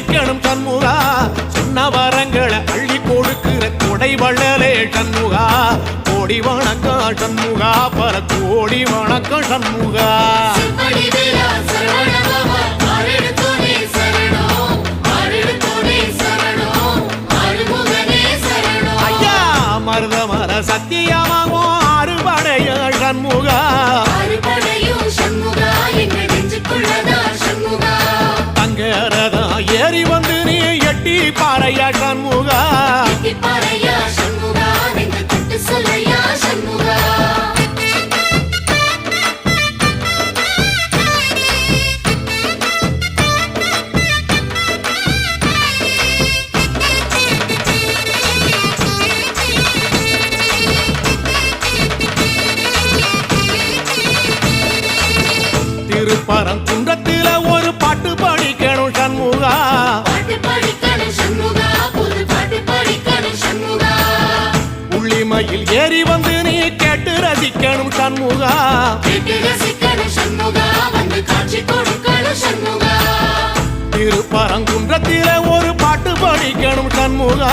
படிக்கணும் சண்முகா சொன்ன வரங்களை அள்ளி கொடுக்கிற கொடை வள்ளலே சண்முகா கோடி வணக்கம் சண்முகா பல கோடி வணக்கம் சண்முகா ஐயா மருதமர சத்தியமாகும் அறுபடைய சண்முகா தங்கரதா ஏறி வந்து நீ எட்டி பாறையா சண்முகா திருப்பரங்குன்றத்தில ஒரு பாட்டு படிக்கணும் சண்முகா உள்ளிமையில் ஏறி வந்து நீ கேட்டு ரசிக்கணும் சண்முகா திருப்பரங்குன்றத்தில ஒரு பாட்டு படிக்கணும் சண்முகா